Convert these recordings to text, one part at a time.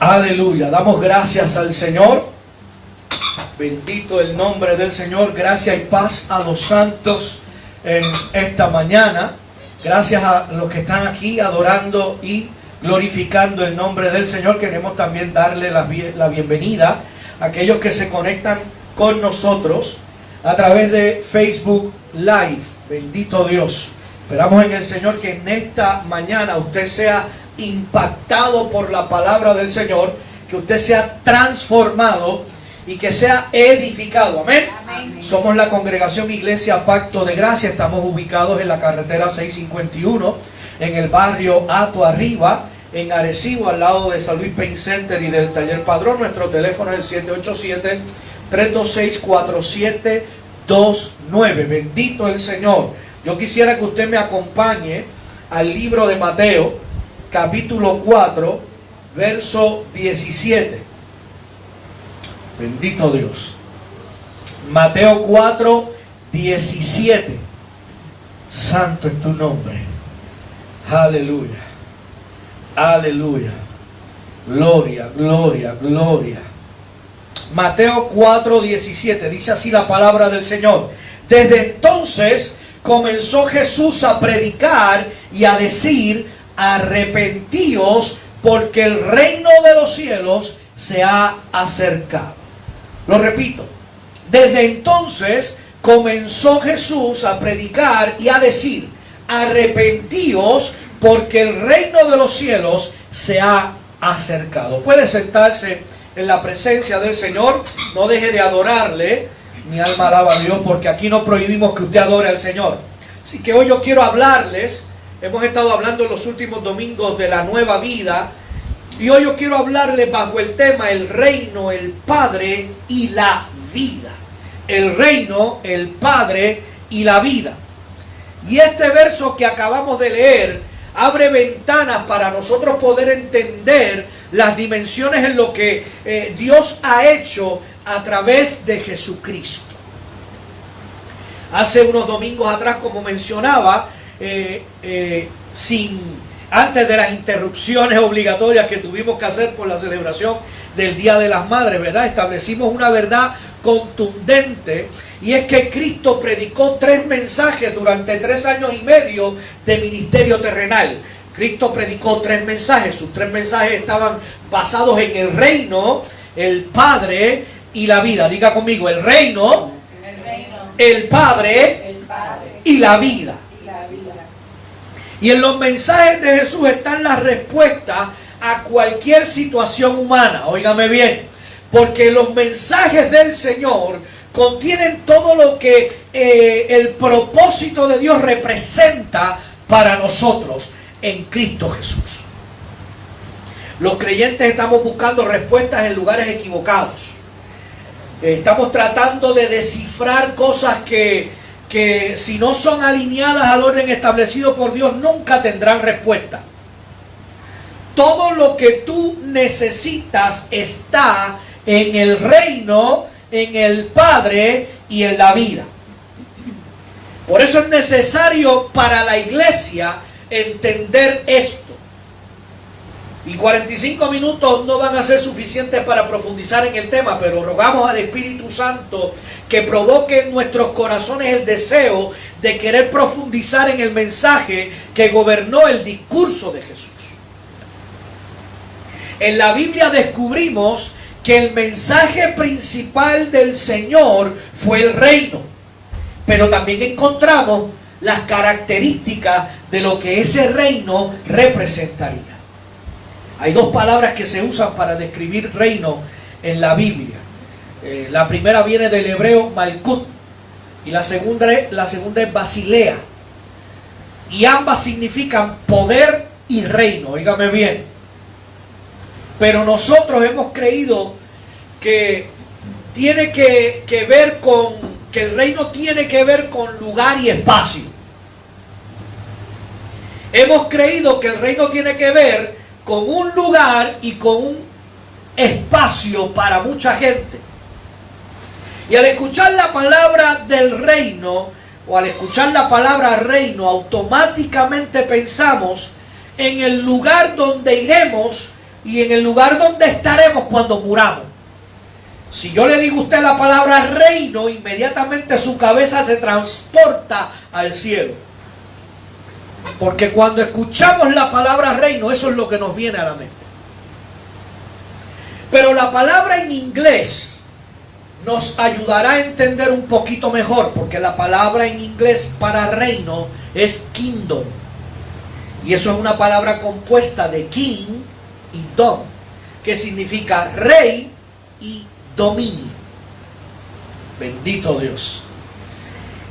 Aleluya, damos gracias al Señor. Bendito el nombre del Señor. Gracias y paz a los santos en esta mañana. Gracias a los que están aquí adorando y glorificando el nombre del Señor. Queremos también darle la bienvenida a aquellos que se conectan con nosotros a través de Facebook Live. Bendito Dios. Esperamos en el Señor que en esta mañana usted sea impactado por la palabra del Señor, que usted sea transformado y que sea edificado. Amén. Amén. Somos la congregación Iglesia Pacto de Gracia. Estamos ubicados en la carretera 651 en el barrio Ato Arriba, en Arecibo, al lado de San Luis Pain Center y del Taller Padrón. Nuestro teléfono es el 787-326-4729. Bendito el Señor. Yo quisiera que usted me acompañe al libro de Mateo, capítulo 4, verso 17. Bendito Dios. Mateo 4, 17. Santo es tu nombre. Aleluya. Aleluya. Gloria, gloria, gloria. Mateo 4, 17. Dice así la palabra del Señor. Desde entonces comenzó Jesús a predicar y a decir: arrepentíos, porque el reino de los cielos se ha acercado. Lo repito. Desde entonces comenzó Jesús a predicar y a decir: arrepentíos, porque el reino de los cielos se ha acercado. Puede sentarse en la presencia del Señor. No deje de adorarle. Mi alma alaba a Dios, porque aquí no prohibimos que usted adore al Señor. Así que hoy yo quiero hablarles. Hemos estado hablando en los últimos domingos de la nueva vida. Y hoy yo quiero hablarles bajo el tema: el reino, el Padre y la vida. El reino, el Padre y la vida. Y este verso que acabamos de leer abre ventanas para nosotros poder entender las dimensiones en lo que Dios ha hecho a través de Jesucristo. Hace unos domingos atrás, como mencionaba, antes de las interrupciones obligatorias que tuvimos que hacer por la celebración del Día de las Madres, ¿verdad? Establecimos una verdad contundente, y es que Cristo predicó 3 mensajes durante 3 años y medio de ministerio terrenal. Cristo predicó 3 mensajes. Sus 3 mensajes estaban basados en el reino, el Padre y la vida. Diga conmigo: el reino, el Padre y la vida. Y en los mensajes de Jesús están las respuestas a cualquier situación humana. Óigame bien, porque los mensajes del Señor contienen todo lo que el propósito de Dios representa para nosotros en Cristo Jesús. Los creyentes estamos buscando respuestas en lugares equivocados. Estamos tratando de descifrar cosas que si no son alineadas al orden establecido por Dios, nunca tendrán respuesta. Todo lo que tú necesitas está en el reino, en el Padre y en la vida. Por eso es necesario para la iglesia entender esto. Y 45 minutos no van a ser suficientes para profundizar en el tema, pero rogamos al Espíritu Santo que provoque en nuestros corazones el deseo de querer profundizar en el mensaje que gobernó el discurso de Jesús. En la Biblia descubrimos que el mensaje principal del Señor fue el reino, pero también encontramos las características de lo que ese reino representaría. Hay 2 palabras que se usan para describir reino en la Biblia. La primera viene del hebreo Malkut y la segunda es Basilea. Y ambas significan poder y reino. Óigame bien. Pero nosotros hemos creído que tiene que ver con que el reino tiene que ver con lugar y espacio. Hemos creído que el reino tiene que ver con un lugar y con un espacio para mucha gente. Y al escuchar la palabra del reino, o al escuchar la palabra reino, automáticamente pensamos en el lugar donde iremos y en el lugar donde estaremos cuando muramos. Si yo le digo a usted la palabra reino, inmediatamente su cabeza se transporta al cielo. Porque cuando escuchamos la palabra reino, eso es lo que nos viene a la mente. Pero la palabra en inglés nos ayudará a entender un poquito mejor, porque la palabra en inglés para reino es kingdom. Y eso es una palabra compuesta de king y dom, que significa rey y dominio. Bendito Dios.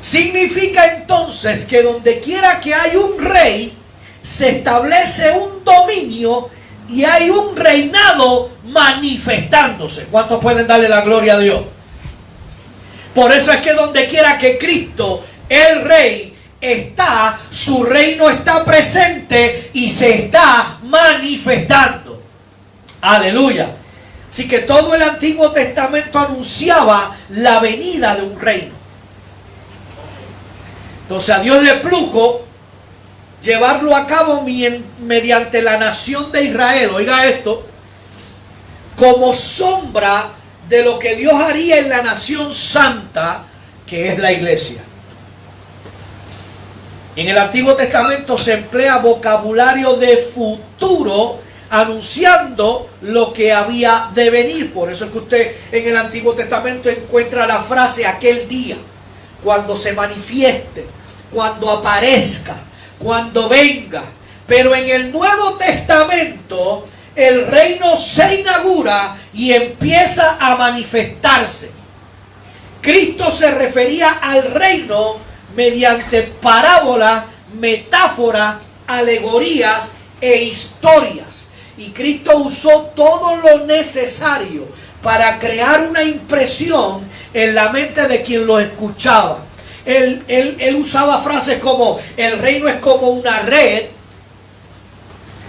Significa entonces que donde quiera que hay un rey, se establece un dominio y hay un reinado manifestándose. ¿Cuántos pueden darle la gloria a Dios? Por eso es que donde quiera que Cristo, el Rey, está, su reino está presente y se está manifestando. Aleluya. Así que todo el Antiguo Testamento anunciaba la venida de un reino. Entonces a Dios le plugo llevarlo a cabo mediante la nación de Israel. Oiga esto, como sombra de lo que Dios haría en la nación santa, que es la iglesia. En el Antiguo Testamento se emplea vocabulario de futuro, anunciando lo que había de venir. Por eso es que usted en el Antiguo Testamento encuentra la frase aquel día, cuando se manifieste, cuando aparezca, cuando venga. Pero en el Nuevo Testamento el reino se inaugura y empieza a manifestarse. Cristo se refería al reino mediante parábolas, metáforas, alegorías e historias. Y Cristo usó todo lo necesario para crear una impresión en la mente de quien lo escuchaba. Él usaba frases como: el reino es como una red,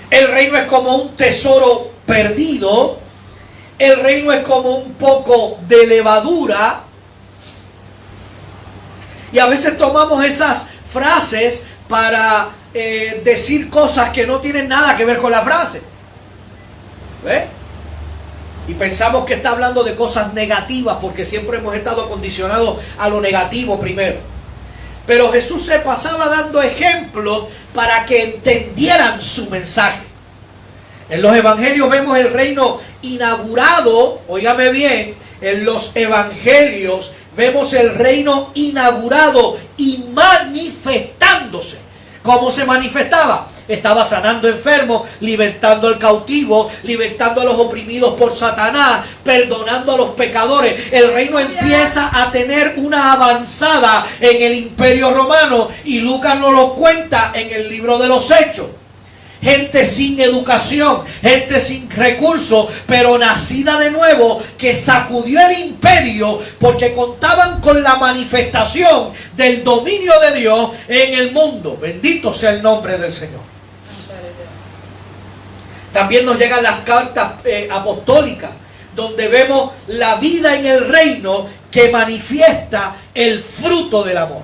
el reino es como un tesoro perdido, el reino es como un poco de levadura. Y a veces tomamos esas frases para decir cosas que no tienen nada que ver con la frase. ¿Ve? Y pensamos que está hablando de cosas negativas, porque siempre hemos estado condicionados a lo negativo primero. Pero Jesús se pasaba dando ejemplos para que entendieran su mensaje. En los evangelios vemos el reino inaugurado. Óigame bien, en los evangelios vemos el reino inaugurado y manifestándose. ¿Cómo se manifestaba? Estaba sanando enfermos, libertando al cautivo, libertando a los oprimidos por Satanás, perdonando a los pecadores. El reino empieza a tener una avanzada en el Imperio Romano, y Lucas nos lo cuenta en el libro de los Hechos. Gente sin educación, gente sin recursos, pero nacida de nuevo, que sacudió el imperio porque contaban con la manifestación del dominio de Dios en el mundo. Bendito sea el nombre del Señor. También nos llegan las cartas apostólicas, donde vemos la vida en el reino que manifiesta el fruto del amor.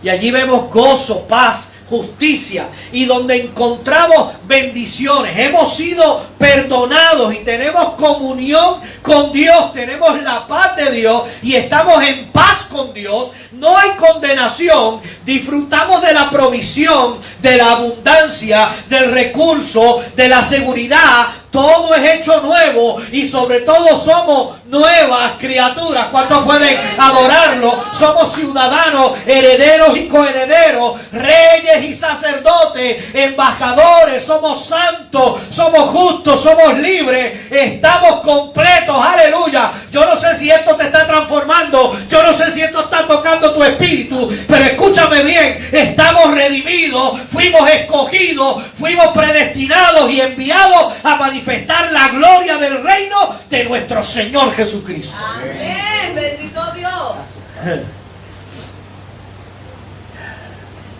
Y allí vemos gozo, paz, justicia, y donde encontramos bendiciones. Hemos sido perdonados y tenemos comunión con Dios, tenemos la paz de Dios y estamos en paz con Dios. No hay condenación, disfrutamos de la provisión, de la abundancia, del recurso, de la seguridad. Todo es hecho nuevo y sobre todo somos nuevas criaturas. ¿Cuántos pueden adorarlo? Somos ciudadanos, herederos y coherederos, reyes y sacerdotes, embajadores. Somos santos, somos justos, somos libres, estamos completos. Aleluya. Yo no sé si esto te está transformando, yo no sé si esto está tocando tu espíritu, pero escúchame bien, estamos redimidos, fuimos escogidos, fuimos predestinados y enviados a manifestar la gloria del reino de nuestro Señor Jesucristo. Amén, bendito Dios.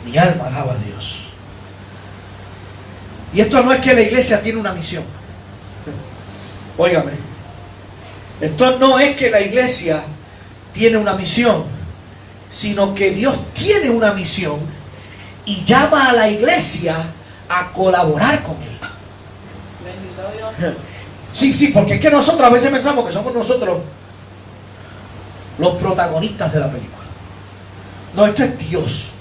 Mi alma alaba a Dios. Y esto no es que la iglesia tiene una misión. Óigame, esto no es que la iglesia tiene una misión, sino que Dios tiene una misión y llama a la iglesia a colaborar con Él. Bendito Dios. Sí, porque es que nosotros a veces pensamos que somos nosotros los protagonistas de la película. No, esto es Dios.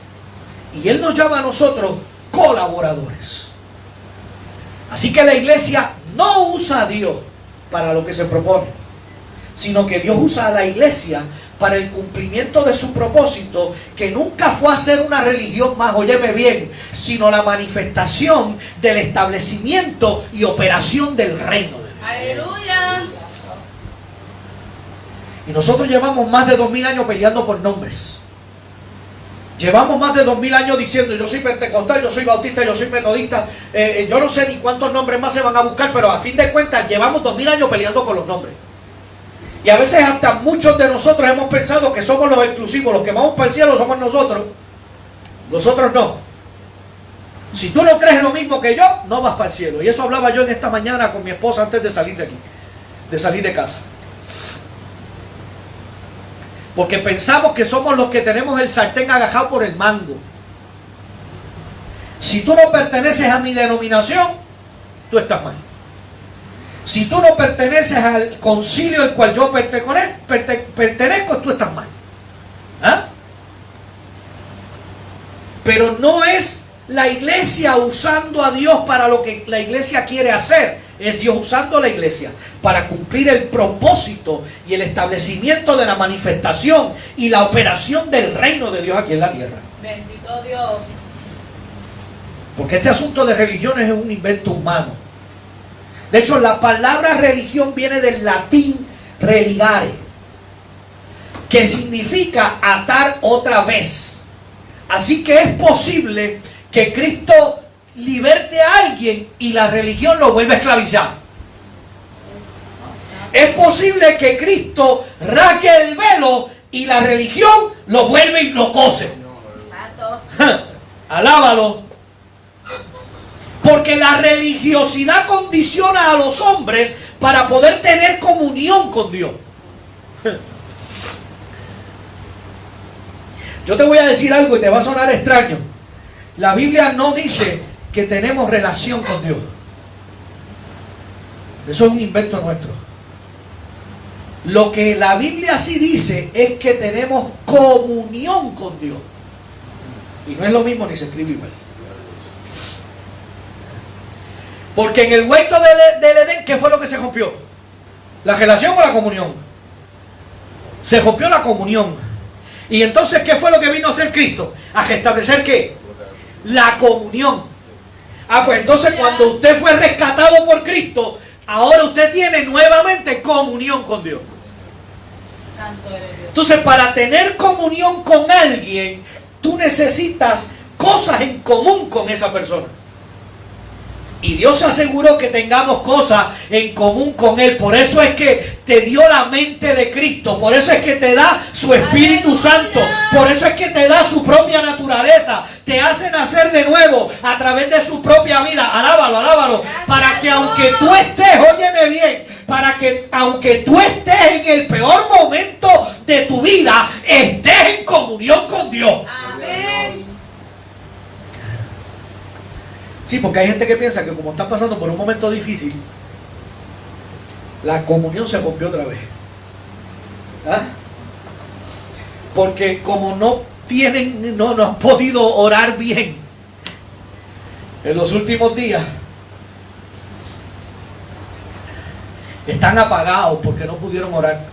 Y Él nos llama a nosotros colaboradores. Así que la iglesia no usa a Dios para lo que se propone, sino que Dios usa a la iglesia para el cumplimiento de su propósito, que nunca fue a ser una religión más, óyeme bien, sino la manifestación del establecimiento y operación del reino de Dios. Aleluya. Y nosotros llevamos más de 2000 años peleando por nombres. Llevamos más de 2000 años diciendo: yo soy pentecostal, yo soy bautista, yo soy metodista. Yo no sé ni cuántos nombres más se van a buscar, pero a fin de cuentas llevamos 2000 años peleando por los nombres. Y a veces hasta muchos de nosotros hemos pensado que somos los exclusivos, los que vamos para el cielo somos nosotros. Nosotros no. Si tú no crees lo mismo que yo, no vas para el cielo. Y eso hablaba yo en esta mañana con mi esposa antes de salir de aquí, de salir de casa. Porque pensamos que somos los que tenemos el sartén agajado por el mango. Si tú no perteneces a mi denominación, tú estás mal. Si tú no perteneces al concilio al cual yo pertenezco, tú estás mal. ¿Ah? Pero no es la iglesia usando a Dios para lo que la iglesia quiere hacer. Es Dios usando a la iglesia para cumplir el propósito y el establecimiento de la manifestación y la operación del reino de Dios aquí en la tierra. Bendito Dios. Porque este asunto de religiones es un invento humano. De hecho, la palabra religión viene del latín religare, que significa atar otra vez. Así que es posible que Cristo liberte a alguien y la religión lo vuelva a esclavizar. Es posible que Cristo rasgue el velo y la religión lo vuelve y lo cose. Alábalo. Porque la religiosidad condiciona a los hombres para poder tener comunión con Dios. Yo te voy a decir algo y te va a sonar extraño. La Biblia no dice que tenemos relación con Dios. Eso es un invento nuestro. Lo que la Biblia sí dice es que tenemos comunión con Dios. Y no es lo mismo ni se escribe igual. Porque en el huerto del Edén, ¿qué fue lo que se rompió? ¿La relación o la comunión? Se rompió la comunión. Y entonces, ¿qué fue lo que vino a hacer Cristo? A restablecer ¿qué? La comunión. Pues entonces cuando usted fue rescatado por Cristo, ahora usted tiene nuevamente comunión con Dios. Santo eres Dios. Entonces, para tener comunión con alguien, tú necesitas cosas en común con esa persona. Y Dios aseguró que tengamos cosas en común con Él. Por eso es que te dio la mente de Cristo. Por eso es que te da su Espíritu Santo. Por eso es que te da su propia naturaleza. Te hace nacer de nuevo a través de su propia vida. Alábalo, alábalo. Para que aunque tú estés, óyeme bien, para que aunque tú estés en el peor momento de tu vida, estés en comunión con Dios. Amén. Sí, porque hay gente que piensa que como están pasando por un momento difícil, la comunión se rompió otra vez. ¿Ah? Porque como no han podido orar bien en los últimos días, están apagados porque no pudieron orar.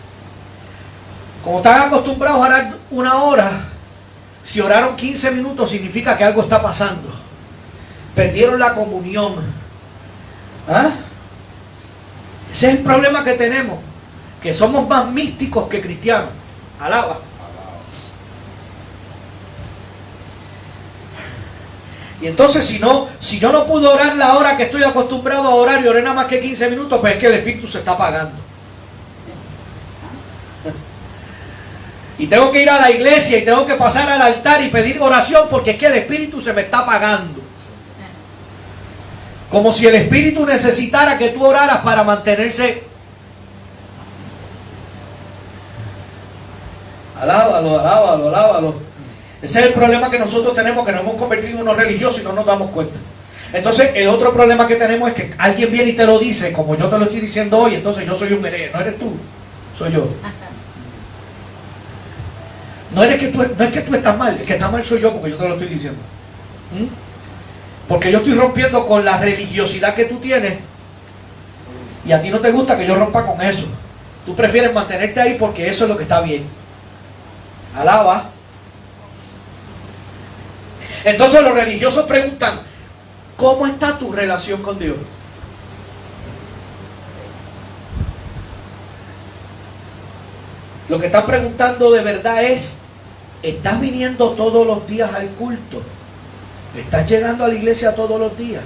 Como están acostumbrados a orar 1 hora, si oraron 15 minutos significa que algo está pasando. Perdieron la comunión. ¿Ah? Ese es el problema que tenemos, que somos más místicos que cristianos. Alaba. Y entonces si yo no pude orar la hora que estoy acostumbrado a orar y oré nada más que 15 minutos, pues es que el Espíritu se está apagando. Y tengo que ir a la iglesia y tengo que pasar al altar y pedir oración porque es que el Espíritu se me está apagando. Como si el Espíritu necesitara que tú oraras para mantenerse. Alábalo, alábalo, alábalo. Ese es el problema que nosotros tenemos, que nos hemos convertido en unos religiosos y no nos damos cuenta. Entonces el otro problema que tenemos es que alguien viene y te lo dice como yo te lo estoy diciendo hoy, entonces yo soy un hereje. No eres tú, soy yo. No es que tú estás mal, el que está mal soy yo porque yo te lo estoy diciendo. Porque yo estoy rompiendo con la religiosidad que tú tienes y a ti no te gusta que yo rompa con eso. Tú prefieres mantenerte ahí porque eso es lo que está bien. Alaba. Entonces los religiosos preguntan, ¿cómo está tu relación con Dios? Lo que están preguntando de verdad es, ¿estás viniendo todos los días al culto? ¿Estás llegando a la iglesia todos los días?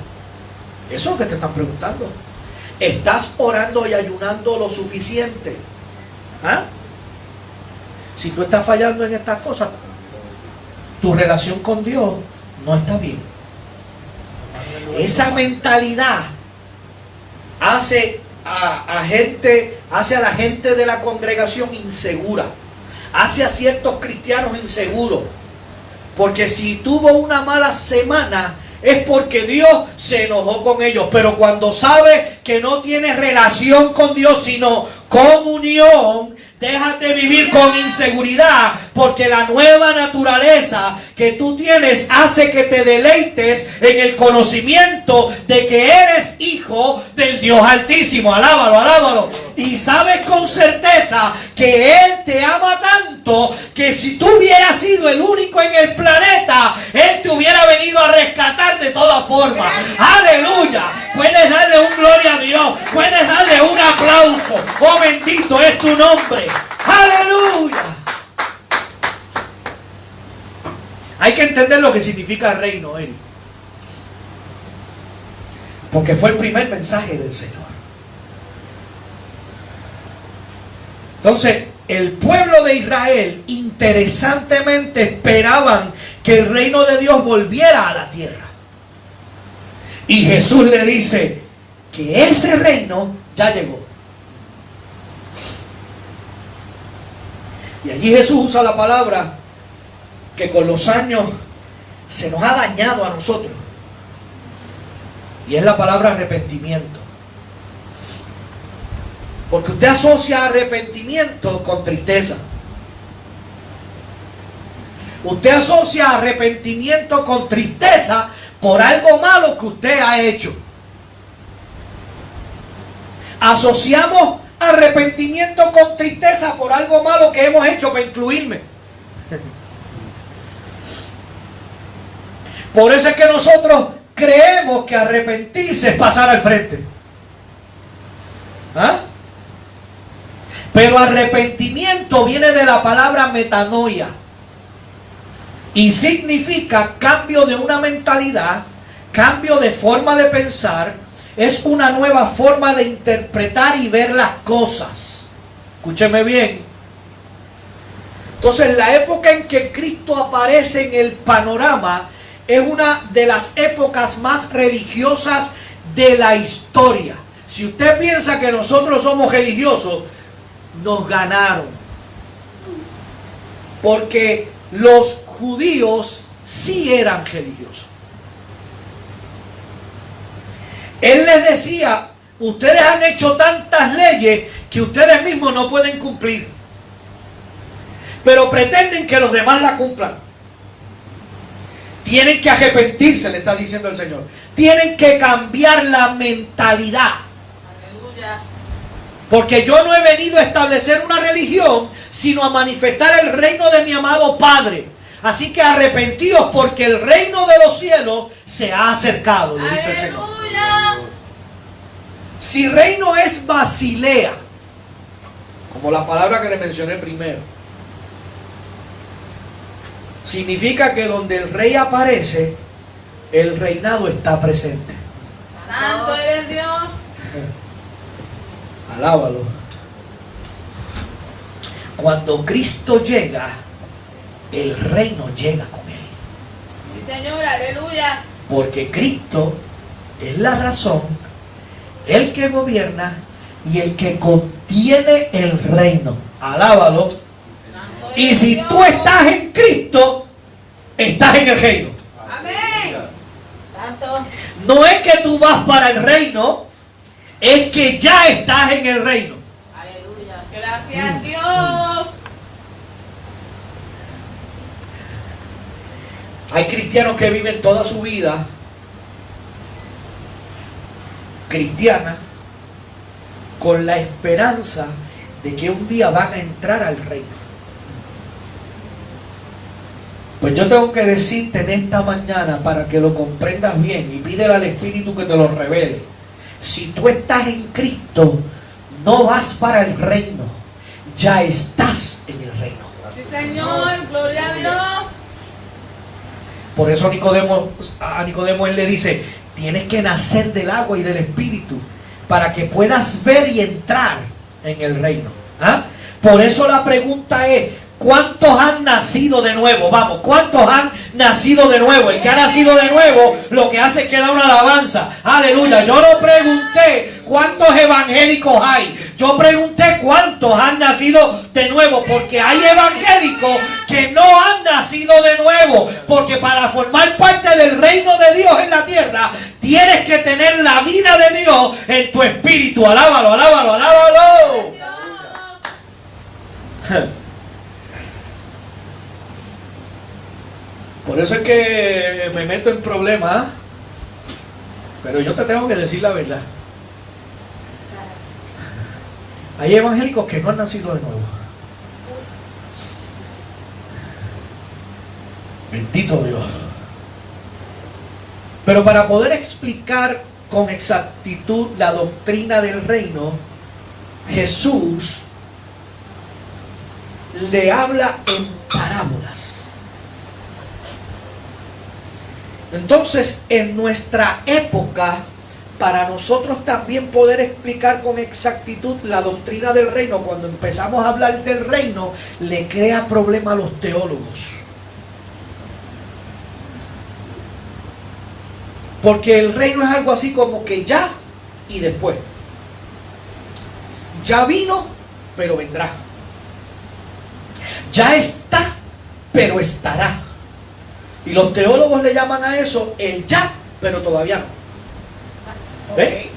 Eso es lo que te están preguntando. ¿Estás orando y ayunando lo suficiente? ¿Ah? Si tú estás fallando en estas cosas, tu relación con Dios no está bien. Esa mentalidad hace a la gente de la congregación insegura, hace a ciertos cristianos inseguros, porque si tuvo una mala semana es porque Dios se enojó con ellos. Pero cuando sabe que no tiene relación con Dios sino comunión, dejas de vivir con inseguridad, porque la nueva naturaleza que tú tienes hace que te deleites en el conocimiento de que eres hijo del Dios Altísimo. Alábalo, alábalo. Y sabes con certeza que Él te ama tanto que si tú hubieras sido el único en el planeta, Él te hubiera venido a rescatar de todas formas. Aleluya. Puedes darle un gloria a Dios, puedes darle un aplauso. Oh, bendito es tu nombre. Aleluya. Hay que entender lo que significa reino, Eric, porque fue el primer mensaje del Señor. Entonces, el pueblo de Israel interesantemente esperaban que el reino de Dios volviera a la tierra. Y Jesús le dice que ese reino ya llegó. Y allí Jesús usa la palabra que con los años se nos ha dañado a nosotros. Y es la palabra arrepentimiento. Porque usted asocia arrepentimiento con tristeza. Usted asocia arrepentimiento con tristeza por algo malo que usted ha hecho. Asociamos arrepentimiento con tristeza por algo malo que hemos hecho, para incluirme. Por eso es que nosotros creemos que arrepentirse es pasar al frente. ¿Ah? Pero arrepentimiento viene de la palabra metanoia y significa cambio de una mentalidad, cambio de forma de pensar, es una nueva forma de interpretar y ver las cosas. Escúcheme bien. Entonces, la época en que Cristo aparece en el panorama es una de las épocas más religiosas de la historia. Si usted piensa que nosotros somos religiosos, nos ganaron. Porque los judíos sí eran religiosos. Él les decía, ustedes han hecho tantas leyes que ustedes mismos no pueden cumplir, pero pretenden que los demás la cumplan. Tienen que arrepentirse, le está diciendo el Señor. Tienen que cambiar la mentalidad. Aleluya. Porque yo no he venido a establecer una religión, sino a manifestar el reino de mi amado Padre. Así que arrepentíos, porque el reino de los cielos se ha acercado, le dice el Señor. Si reino es Basilea, como la palabra que le mencioné primero, significa que donde el rey aparece, el reinado está presente. Santo eres Dios. Alábalo. Cuando Cristo llega, el reino llega con Él. Sí, Señor, aleluya. Porque Cristo es la razón, el que gobierna y el que contiene el reino. Alábalo. Santo Y eres si Dios. tú estás en Cristo, estás en el reino. Amén. Santo. No es que tú vas para el reino, es que ya estás en el reino. Aleluya. Gracias a Dios. Hay cristianos que viven toda su vida cristiana con la esperanza de que un día van a entrar al reino. Pues yo tengo que decirte en esta mañana, para que lo comprendas bien, y pídele al Espíritu que te lo revele: si tú estás en Cristo, no vas para el reino, ya estás en el reino. Sí, Señor, gloria a Dios. Por eso a Nicodemo él le dice: tienes que nacer del agua y del Espíritu para que puedas ver y entrar en el reino. ¿Ah? Por eso la pregunta es: ¿cuántos han nacido de nuevo? Vamos, ¿cuántos han nacido de nuevo? El que ha nacido de nuevo lo que hace es que da una alabanza. Aleluya. Yo no pregunté cuántos evangélicos hay. Yo pregunté cuántos han nacido de nuevo, porque hay evangélicos que no han nacido de nuevo. Porque para formar parte del reino de Dios en la tierra, tienes que tener la vida de Dios en tu espíritu. Alábalo, alábalo, alábalo. Por eso es que me meto en problemas, ¿eh? Pero yo te tengo que decir la verdad. Hay evangélicos que no han nacido de nuevo. Bendito Dios. Pero para poder explicar con exactitud la doctrina del reino, Jesús le habla en parábolas. Entonces, en nuestra época, para nosotros también poder explicar con exactitud la doctrina del reino, cuando empezamos a hablar del reino, le crea problema a los teólogos. Porque el reino es algo así como que ya y después. Ya vino, pero vendrá. Ya está, pero estará. Y los teólogos le llaman a eso el ya, pero todavía no. ¿Ves? Okay.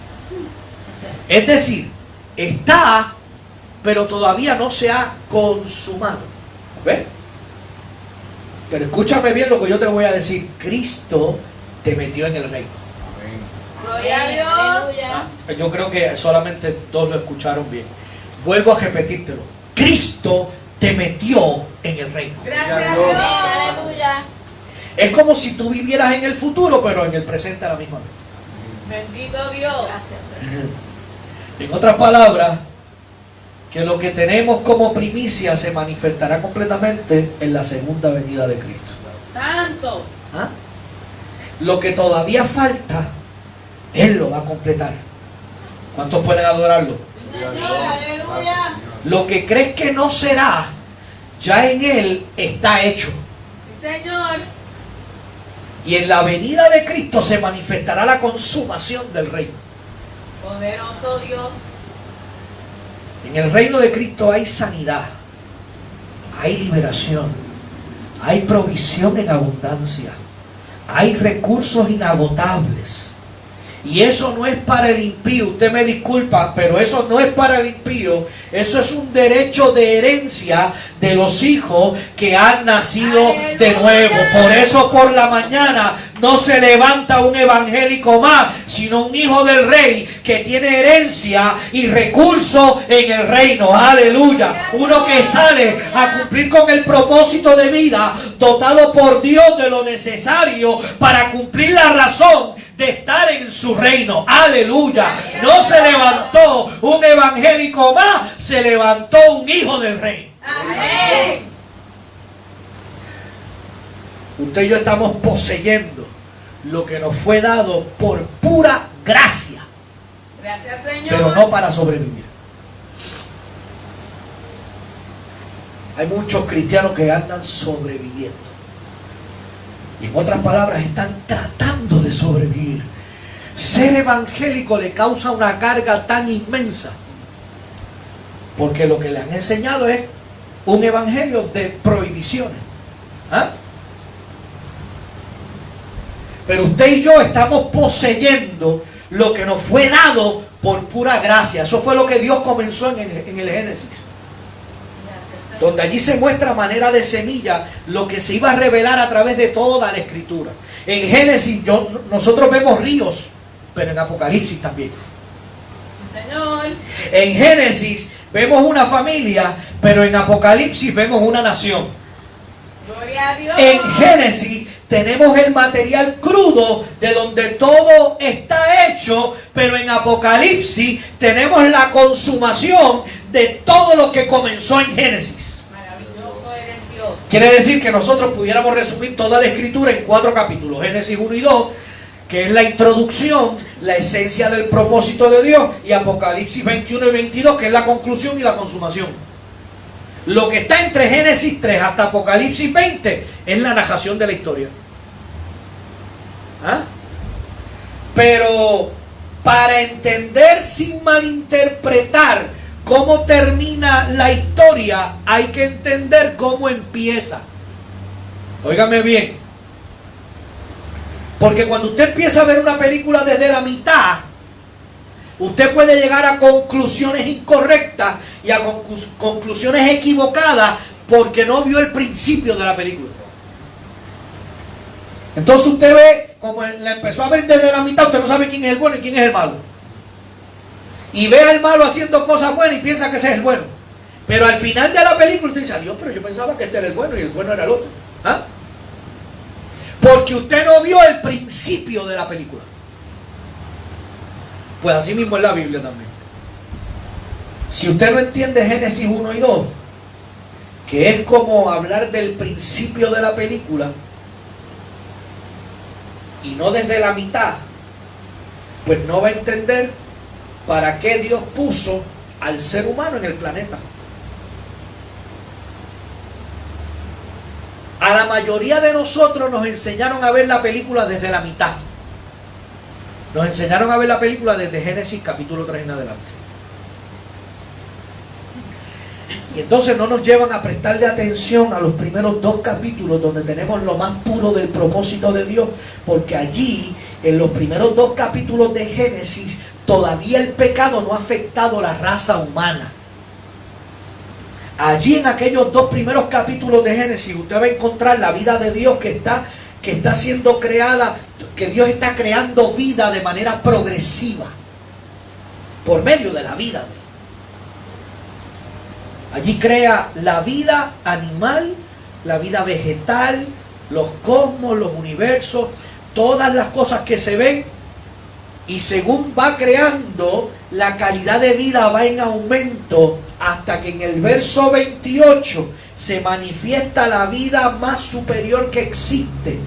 Es decir, está, pero todavía no se ha consumado. ¿Ves? Pero escúchame bien lo que yo te voy a decir. Cristo te metió en el reino. Gloria a Dios. Yo creo que solamente dos lo escucharon bien. Vuelvo a repetírtelo. Cristo te metió en el reino. Gracias a Dios. Aleluya. Es como si tú vivieras en el futuro, pero en el presente a la misma vez. Bendito Dios. Gracias, Señor. En otras palabras, que lo que tenemos como primicia se manifestará completamente en la segunda venida de Cristo. Santo. ¿Ah? Lo que todavía falta, Él lo va a completar. ¿Cuántos pueden adorarlo? Señor, aleluya. Lo que crees que no será, ya en Él está hecho. Sí, Señor. Y en la venida de Cristo se manifestará la consumación del reino. Poderoso Dios. En el reino de Cristo hay sanidad, hay liberación, hay provisión en abundancia, hay recursos inagotables. Y eso no es para el impío, usted me disculpa, pero eso no es para el impío. Eso es un derecho de herencia de los hijos que han nacido de nuevo. Por eso por la mañana no se levanta un evangélico más, sino un hijo del rey que tiene herencia y recursos en el reino. Aleluya. Uno que sale a cumplir con el propósito de vida dotado por Dios de lo necesario para cumplir la razón de estar en su reino. Aleluya. No se levantó un evangélico más, se levantó un hijo del rey. Amén. Usted y yo estamos poseyendo lo que nos fue dado por pura gracia, Gracias, Señor. pero no para sobrevivir. Hay muchos cristianos que andan sobreviviendo. Y en otras palabras, están tratando de sobrevivir. Ser evangélico le causa una carga tan inmensa, porque lo que le han enseñado es un evangelio de prohibiciones. ¿Ah? Pero usted y yo estamos poseyendo lo que nos fue dado por pura gracia. Eso fue lo que Dios comenzó en el Génesis. Donde allí se muestra a manera de semilla lo que se iba a revelar a través de toda la Escritura. En Génesis nosotros vemos ríos, pero en Apocalipsis también. Señor. En Génesis vemos una familia, pero en Apocalipsis vemos una nación. Gloria a Dios. En Génesis tenemos el material crudo de donde todo está hecho, pero en Apocalipsis tenemos la consumación de todo lo que comenzó en Génesis. Maravilloso eres Dios. Quiere decir que nosotros pudiéramos resumir toda la Escritura en 4 capítulos, Génesis 1 y 2, que es la introducción, la esencia del propósito de Dios, y Apocalipsis 21 y 22, que es la conclusión y la consumación. Lo que está entre Génesis 3 hasta Apocalipsis 20 es la narración de la historia. ¿Ah? Pero para entender sin malinterpretar cómo termina la historia, hay que entender cómo empieza. Óigame bien. Porque cuando usted empieza a ver una película desde la mitad, usted puede llegar a conclusiones incorrectas y a conclusiones equivocadas porque no vio el principio de la película. Entonces usted ve, como la empezó a ver desde la mitad, usted no sabe quién es el bueno y quién es el malo. Y ve al malo haciendo cosas buenas y piensa que ese es el bueno. Pero al final de la película usted dice, adiós, pero yo pensaba que este era el bueno y el bueno era el otro. ¿Ah? Porque usted no vio el principio de la película. Pues así mismo es la Biblia también. Si usted no entiende Génesis 1 y 2, que es como hablar del principio de la película y no desde la mitad, pues no va a entender para qué Dios puso al ser humano en el planeta. A la mayoría de nosotros nos enseñaron a ver la película desde la mitad. Nos enseñaron a ver la película desde Génesis capítulo 3 en adelante. Y entonces no nos llevan a prestarle atención a los primeros 2 capítulos donde tenemos lo más puro del propósito de Dios. Porque allí, en los primeros 2 capítulos de Génesis, todavía el pecado no ha afectado la raza humana. Allí en aquellos 2 primeros capítulos de Génesis usted va a encontrar la vida de Dios que está siendo creada, que Dios está creando vida de manera progresiva por medio de la vida. Allí crea la vida animal, la vida vegetal, los cosmos, los universos, todas las cosas que se ven, y según va creando, la calidad de vida va en aumento hasta que en el verso 28 se manifiesta la vida más superior que existe,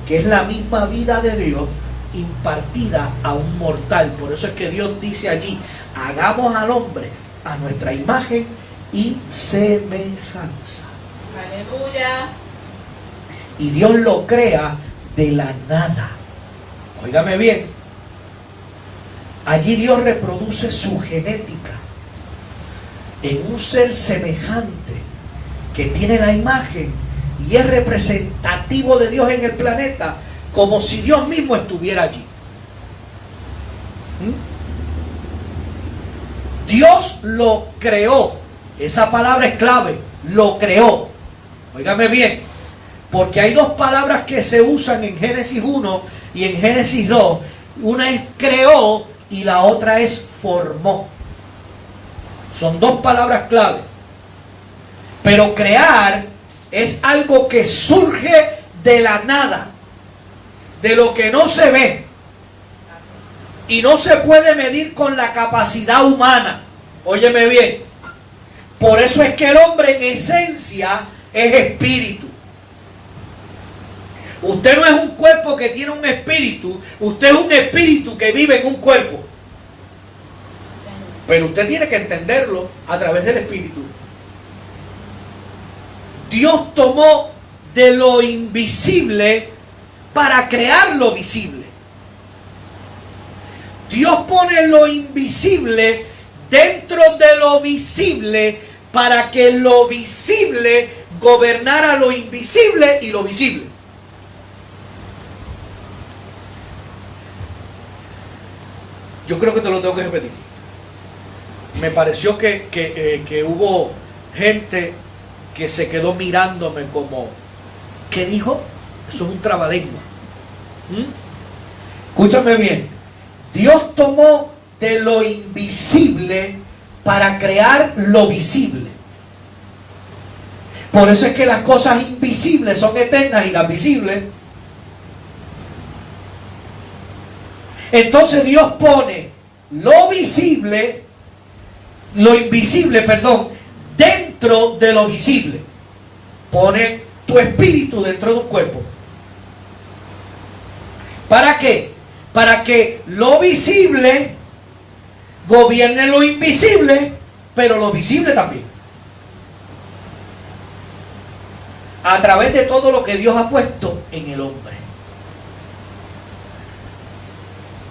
que es la misma vida de Dios impartida a un mortal. Por eso es que Dios dice allí, hagamos al hombre a nuestra imagen y semejanza. Aleluya. Y Dios lo crea de la nada. Óigame bien. Allí Dios reproduce su genética en un ser semejante que tiene la imagen y es representativo de Dios en el planeta, como si Dios mismo estuviera allí. Dios lo creó. Esa palabra es clave. Lo creó. Óigame bien. Porque hay 2 palabras que se usan en Génesis 1 y en Génesis 2. Una es creó y la otra es formó. Son 2 palabras clave. Pero crear es algo que surge de la nada, de lo que no se ve y no se puede medir con la capacidad humana. Óyeme bien. Por eso es que el hombre en esencia es espíritu. Usted no es un cuerpo que tiene un espíritu, usted es un espíritu que vive en un cuerpo. Pero usted tiene que entenderlo a través del espíritu. Dios tomó de lo invisible para crear lo visible. Dios pone lo invisible dentro de lo visible para que lo visible gobernara lo invisible y lo visible. Yo creo que te lo tengo que repetir. Me pareció que hubo gente que se quedó mirándome como, ¿qué dijo? Eso es un trabalengua. Escúchame bien. Dios tomó de lo invisible para crear lo visible. Por eso es que las cosas invisibles son eternas y las visibles. Entonces Dios pone lo visible, lo invisible, perdón, dentro de lo visible. Pone tu espíritu dentro de un cuerpo. ¿Para qué? Para que lo visible gobierne lo invisible, pero lo visible también. A través de todo lo que Dios ha puesto en el hombre.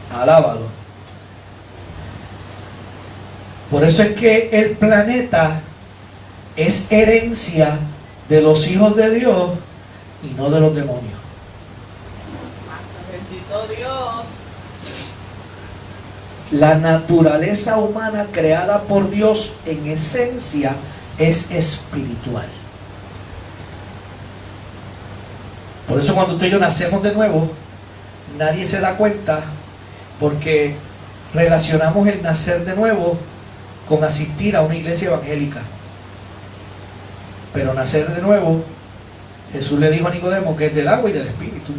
Alábalo. Por eso es que el planeta es herencia de los hijos de Dios y no de los demonios. Bendito Dios. La naturaleza humana creada por Dios en esencia es espiritual. Por eso cuando usted y yo nacemos de nuevo, nadie se da cuenta, porque relacionamos el nacer de nuevo con asistir a una iglesia evangélica. Pero nacer de nuevo, Jesús le dijo a Nicodemo que es del agua y del espíritu.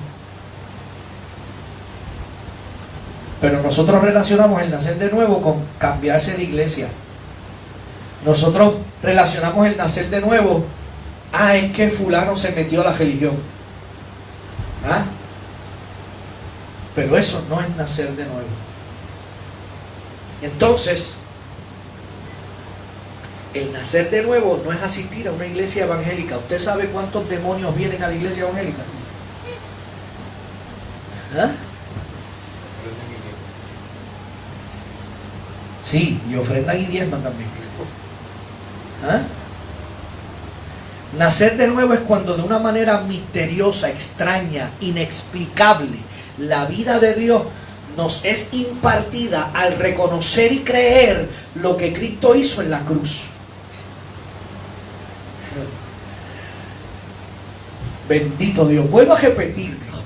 Pero nosotros relacionamos el nacer de nuevo con cambiarse de iglesia. Nosotros relacionamos el nacer de nuevo, es que fulano se metió a la religión. Pero eso no es nacer de nuevo. Entonces, el nacer de nuevo no es asistir a una iglesia evangélica. ¿Usted sabe cuántos demonios vienen a la iglesia evangélica? Sí, y ofrendan y diezman también. Nacer de nuevo es cuando de una manera misteriosa, extraña, inexplicable, la vida de Dios nos es impartida al reconocer y creer lo que Cristo hizo en la cruz. Bendito Dios. Vuelvo a repetirlo.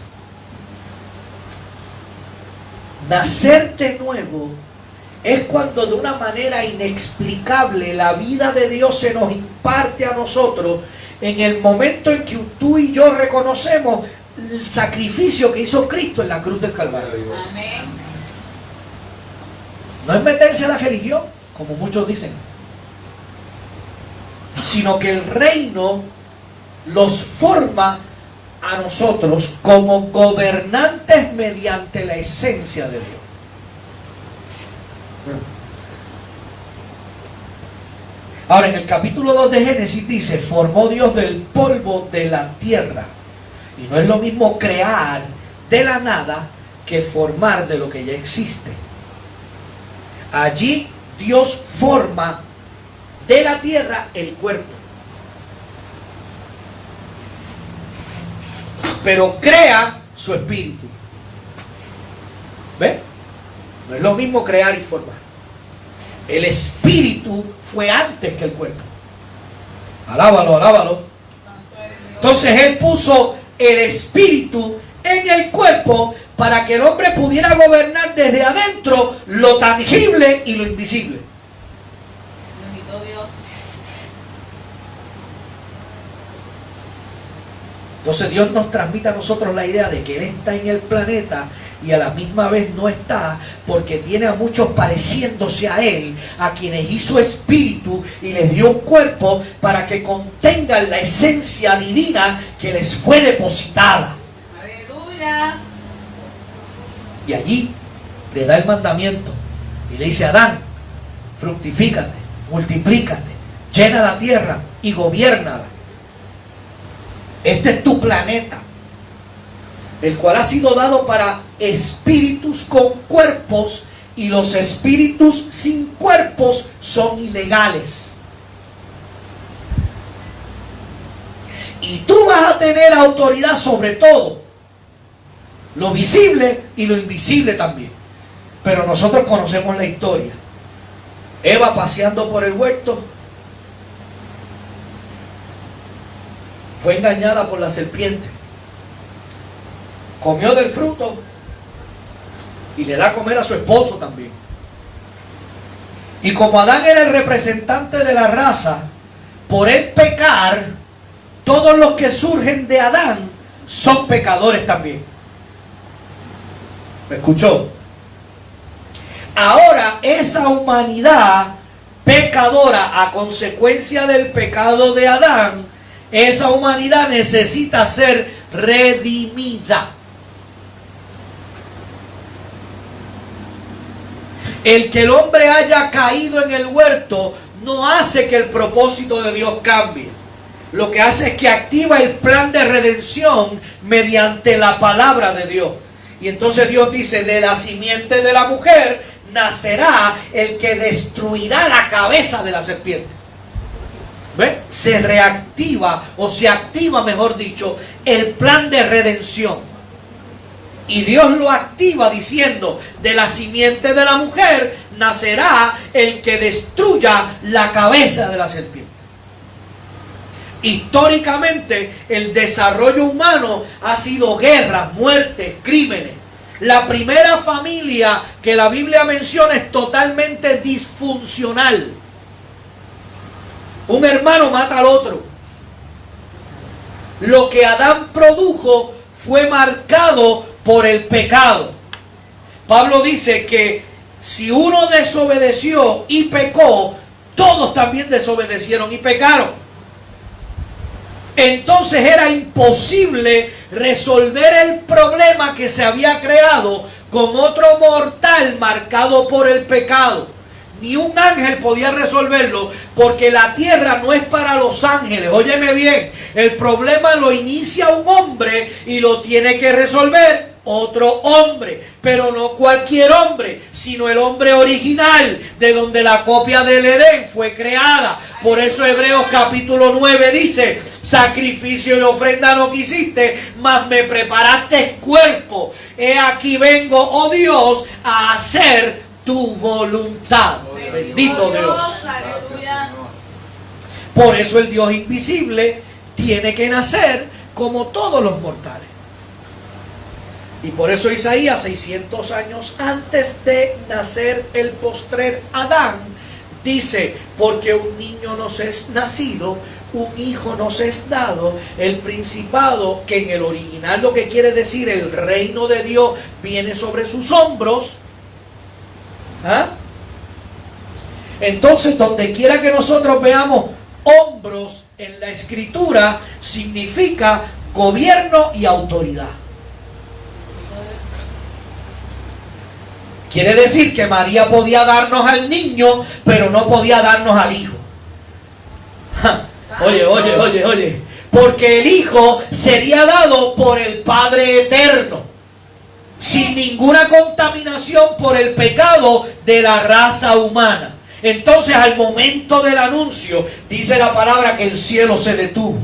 Nacer de nuevo es cuando de una manera inexplicable la vida de Dios se nos imparte a nosotros en el momento en que tú y yo reconocemos el sacrificio que hizo Cristo en la cruz del Calvario. Amén. No es meterse a la religión, como muchos dicen, sino que el reino los forma a nosotros como gobernantes mediante la esencia de Dios. Ahora, en el capítulo 2 de Génesis dice, formó Dios del polvo de la tierra. Y no es lo mismo crear de la nada que formar de lo que ya existe. Allí Dios forma de la tierra el cuerpo. Pero crea su espíritu. ¿Ve? No es lo mismo crear y formar. El espíritu fue antes que el cuerpo. Alábalo, alábalo. Entonces Él puso el espíritu en el cuerpo para que el hombre pudiera gobernar desde adentro lo tangible y lo invisible. Bendito Dios. Entonces Dios nos transmite a nosotros la idea de que Él está en el planeta y a la misma vez no está, porque tiene a muchos pareciéndose a Él, a quienes hizo espíritu y les dio un cuerpo para que contengan la esencia divina que les fue depositada. Aleluya. Y allí le da el mandamiento y le dice a Adán, fructifícate, multiplícate, llena la tierra y gobiérnala. Este es tu planeta, el cual ha sido dado para espíritus con cuerpos, y los espíritus sin cuerpos son ilegales. Y tú vas a tener autoridad sobre todo, lo visible y lo invisible también. Pero nosotros conocemos la historia. Eva paseando por el huerto fue engañada por la serpiente. Comió del fruto y le da a comer a su esposo también. Y como Adán era el representante de la raza, por él pecar, todos los que surgen de Adán son pecadores también. ¿Me escuchó? Ahora esa humanidad pecadora a consecuencia del pecado de Adán, esa humanidad necesita ser redimida. El que el hombre haya caído en el huerto no hace que el propósito de Dios cambie. Lo que hace es que activa el plan de redención mediante la palabra de Dios. Y entonces Dios dice, de la simiente de la mujer nacerá el que destruirá la cabeza de la serpiente. ¿Ve? Se reactiva, o se activa, mejor dicho, el plan de redención. Y Dios lo activa diciendo, de la simiente de la mujer nacerá el que destruya la cabeza de la serpiente. Históricamente, el desarrollo humano ha sido guerra, muerte, crímenes. La primera familia que la Biblia menciona es totalmente disfuncional. Un hermano mata al otro. Lo que Adán produjo fue marcado por el pecado. Pablo dice que si uno desobedeció y pecó, todos también desobedecieron y pecaron. Entonces era imposible resolver el problema que se había creado con otro mortal marcado por el pecado. Ni un ángel podía resolverlo, porque la tierra no es para los ángeles. Óyeme bien, el problema lo inicia un hombre y lo tiene que resolver otro hombre, pero no cualquier hombre, sino el hombre original, de donde la copia del Edén fue creada. Por eso Hebreos capítulo 9 dice, sacrificio y ofrenda no quisiste, mas me preparaste cuerpo. He aquí vengo, oh Dios, a hacer tu voluntad. Bendito Dios. Aleluya. Por eso el Dios invisible tiene que nacer como todos los mortales. Y por eso Isaías, 600 años antes de nacer el postrer Adán, dice, porque un niño nos es nacido, un hijo nos es dado, el principado, que en el original lo que quiere decir el reino de Dios, viene sobre sus hombros. ¿Ah? Entonces, donde quiera que nosotros veamos hombros en la escritura, significa gobierno y autoridad. Quiere decir que María podía darnos al niño, pero no podía darnos al hijo. Ja. Oye. Porque el hijo sería dado por el Padre eterno, sin ninguna contaminación por el pecado de la raza humana. Entonces, al momento del anuncio, dice la palabra que el cielo se detuvo.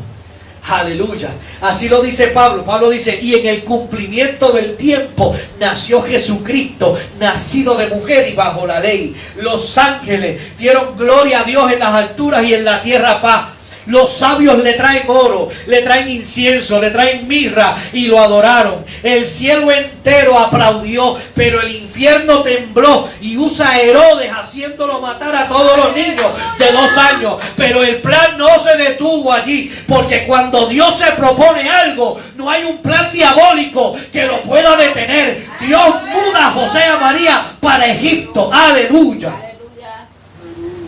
Aleluya. Así lo dice Pablo. Pablo dice, y en el cumplimiento del tiempo nació Jesucristo, nacido de mujer y bajo la ley. Los ángeles dieron gloria a Dios en las alturas y en la tierra paz. Los sabios le traen oro, le traen incienso, le traen mirra y lo adoraron. El cielo entero aplaudió, pero el infierno tembló y usa a Herodes haciéndolo matar a todos los niños de 2 años. Pero el plan no se detuvo allí, porque cuando Dios se propone algo, no hay un plan diabólico que lo pueda detener. Dios muda a José y a María para Egipto. Aleluya.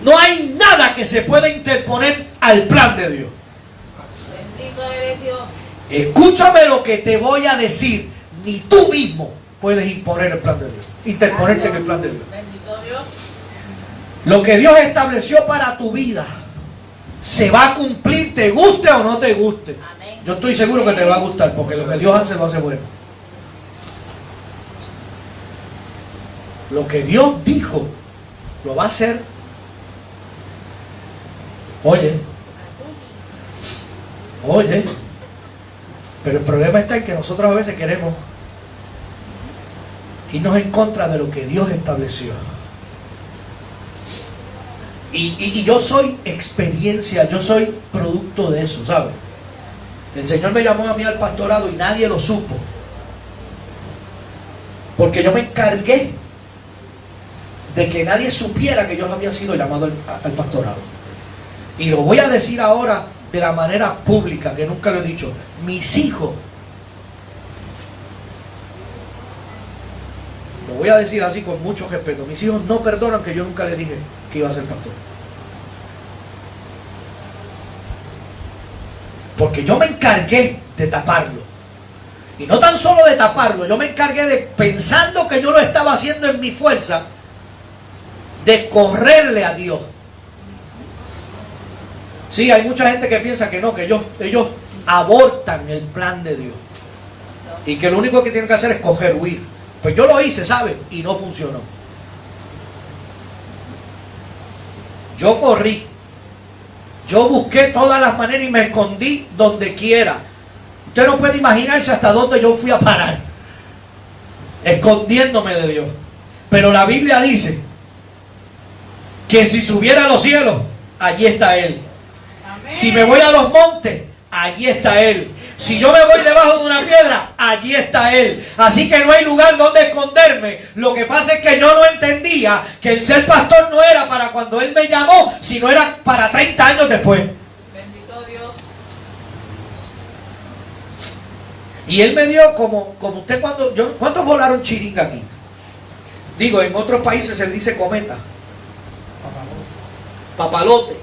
No hay nada que se pueda interponer al plan de Dios. Bendito eres Dios. Escúchame lo que te voy a decir. Ni tú mismo puedes imponer el plan de Dios, interponerte en el plan de Dios. Bendito Dios. Lo que Dios estableció para tu vida se va a cumplir, te guste o no te guste. Amén. Yo estoy seguro que te va a gustar, porque lo que Dios hace lo hace bueno. Lo que Dios dijo lo va a hacer. Oye, pero el problema está en que nosotros a veces queremos irnos en contra de lo que Dios estableció. Y yo soy experiencia, yo soy producto de eso, ¿sabe? El Señor me llamó a mí al pastorado y nadie lo supo, porque yo me encargué de que nadie supiera que yo había sido llamado al pastorado. Y lo voy a decir ahora de la manera pública, que nunca lo he dicho. Mis hijos, lo voy a decir así con mucho respeto, mis hijos no perdonan que yo nunca les dije que iba a ser pastor. Porque yo me encargué de taparlo. Y no tan solo de taparlo, yo me encargué de, pensando que yo lo estaba haciendo en mi fuerza, de correrle a Dios. Sí, hay mucha gente que piensa que no, que ellos abortan el plan de Dios. Y que lo único que tienen que hacer es coger, huir. Pues yo lo hice, ¿saben? Y no funcionó. Yo corrí. Yo busqué todas las maneras y me escondí donde quiera. Usted no puede imaginarse hasta dónde yo fui a parar, escondiéndome de Dios. Pero la Biblia dice que si subiera a los cielos, allí está Él. Amén. Si me voy a los montes, allí está Él. Si yo me voy debajo de una piedra, allí está Él. Así que no hay lugar donde esconderme. Lo que pasa es que yo no entendía que el ser pastor no era para cuando Él me llamó, sino era para 30 años después. Bendito Dios. Y Él me dio como usted ¿cuántos volaron chiringa aquí? Digo, en otros países se le dice cometa. Papalote.